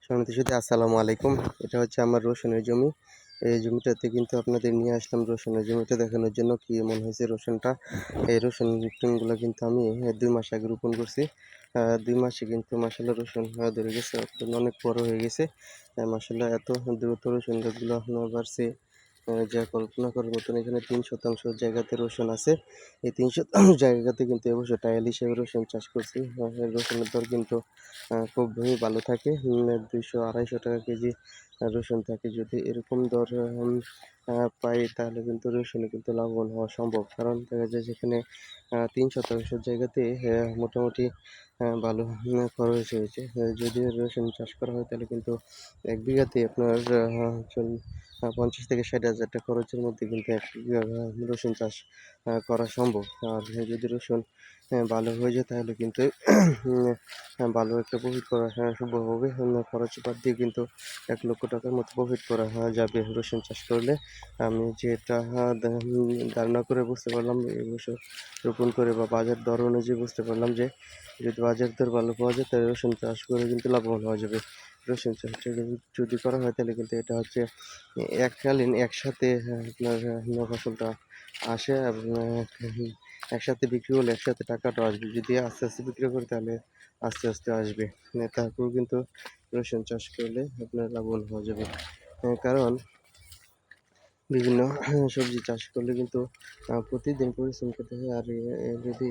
সম্মানিত সুধী আসসালামু আলাইকুম। এটা হচ্ছে আমার রসুনের জমি। এই জমিটাতে কিন্তু আপনাদের নিয়ে আসলাম রসুনের জমিটা দেখানোর জন্য কি এমন হয়েছে রসুনটা। এই রসুনগুলা কিন্তু আমি ২ মাস আগে রোপণ করছি। ২ মাসে কিন্তু মাশাআল্লাহ রসুন ধরে গেছে, অনেক বড় হয়ে গেছে। মাশাআল্লাহ এত দ্রুত রসুন গাছগুলো আপনার বাড়ছে, যা কল্পনা করার মতন। এখানে ৩ শতাংশ জায়গাতে রসুন আছে। এই ৩ শতাংশ জায়গাতে কিন্তু এবছর টাইল হিসেবে রসুন চাষ করছি। রসুনের দর কিন্তু খুবই ভালো থাকে। ২০০-২৫০ টাকা কেজি রসুন থাকে। যদি এরকম দর পাই তাহলে কিন্তু রসুনে কিন্তু লাভবান হওয়া সম্ভব। কারণ দেখা যায় যেখানে ৩ শতাংশ জায়গাতে মোটামুটি ভালো খরচ হয়েছে। যদি রসুন চাষ করা হয় তাহলে কিন্তু ১ বিঘাতে আপনার ৫০,০০০-৬০,০০০ টাকা খরচের মধ্যে কিন্তু ১ বিঘা রসুন চাষ করা সম্ভব। আর যদি রসুন ভালো হয়ে যায় তাহলে কিন্তু ভালো একটা প্রফিট করা সম্ভব হবে। খরচ বাদ দিয়ে কিন্তু ৳১,০০,০০০ মতো প্রফিট করা যাবে রসুন চাষ করলে। আমি যেটা ধারণা করে বুঝতে পারলাম এবছর রোপণ করে বা বাজার দর অনুযায়ী বুঝতে পারলাম যে যদি বাজার দর ভালো পাওয়া যায় তাহলে রসুন চাষ করে কিন্তু লাভবান হওয়া যাবে। রসুন চাষটা যদি করা হয় তাহলে কিন্তু এটা হচ্ছে এককালীন একসাথে আপনার ফসলটা আসে এবং একসাথে বিক্রি করলে একসাথে টাকাটাও আসবে। যদি আস্তে, আস্তে বিক্রি করি তাহলে আস্তে, আস্তে আসবে। তারপরেও কিন্তু রসুন চাষ করলে আপনার লাভবান হওয়া যাবে। কারণ বিভিন্ন সবজি চাষ করলে কিন্তু প্রতিদিন পরিশ্রম করতে হয়। আর যদি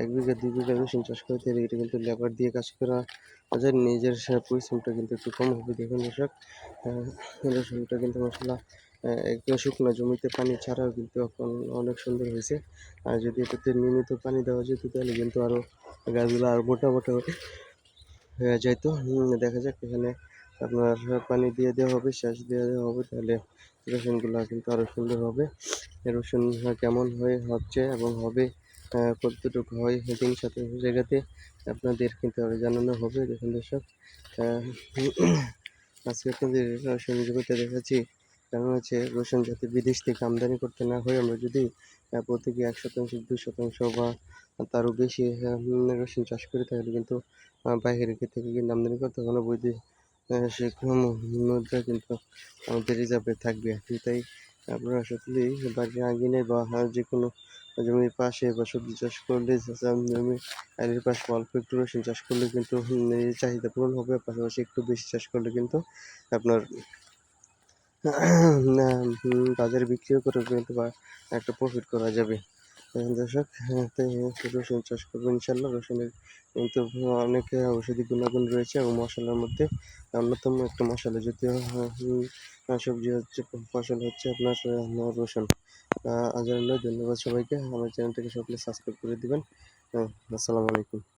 ১ বিঘা ২ বিঘা রসুন চাষ করে তাহলে এটা কিন্তু লেবার দিয়ে কাজ করা যায়। নিজের পরিশ্রমটা কিন্তু একটু কম হবে। দেখুন দর্শক, আ রসুনটা কিন্তু মাশাআল্লাহ একদম শুকনো জমিতে পানি ছাড়াও কিন্তু এখন অনেক সুন্দর হয়েছে। আর যদি এটাতে নিয়মিত পানি দেওয়া যেত তাহলে কিন্তু আরও গাছগুলো আরও মোটা, মোটা হয়ে যাইত। দেখা যাক এখানে আপনার পানি দিয়ে দেওয়া হবে, সেচ দিয়ে দেওয়া হবে, তাহলে রসুনগুলা কিন্তু আরও সুন্দর হবে। রসুন কেমন হচ্ছে এবং হবে, কতটুকু হয় ৩ শতাংশ জায়গাতে আপনাদের কিন্তু আরও জানানো হবে। দেখুন দর্শক, আ আজকে আপনাদের রসুন জমিতে দেখাচ্ছি। কারণ হচ্ছে রসুন যাতে বিদেশ থেকে আমদানি করতে না হয়, আমরা যদি প্রত্যেকে ১ শতাংশ ২ শতাংশ বা তারও বেশি রসুন চাষ করি তাহলে কিন্তু বাহিরে থেকে কিন্তু আমদানি করতে হবে না। বৈদেশিক মুদ্রা কিন্তু আমাদের রিজার্ভে থাকবে। তাই আপনারা সকলেই বাড়ির আঙিনায় বা যেকোনো জমির পাশে বা সবজি চাষ করলে জমির আড়ির পাশে অল্প একটু রসুন চাষ করলে কিন্তু এই চাহিদা পূরণ হবে। পাশাপাশি একটু বেশি চাষ করলে কিন্তু আপনার বাজারে বিক্রিও করে কিন্তু বা একটা প্রফিট করা যাবে। দর্শক, তাই রসুন চাষ করবো ইনশাআল্লাহ। রসুনের কিন্তু অনেক ঔষধি গুণাগুণ রয়েছে এবং মশলার মধ্যে অন্যতম একটা মশলা জাতীয় সবজি হচ্ছে, ফসল হচ্ছে আপনার রসুন। আজ আর নয়, ধন্যবাদ সবাইকে। আমার চ্যানেলটাকে সকলে সাবস্ক্রাইব করে দিবেন। আসসালামু আলাইকুম।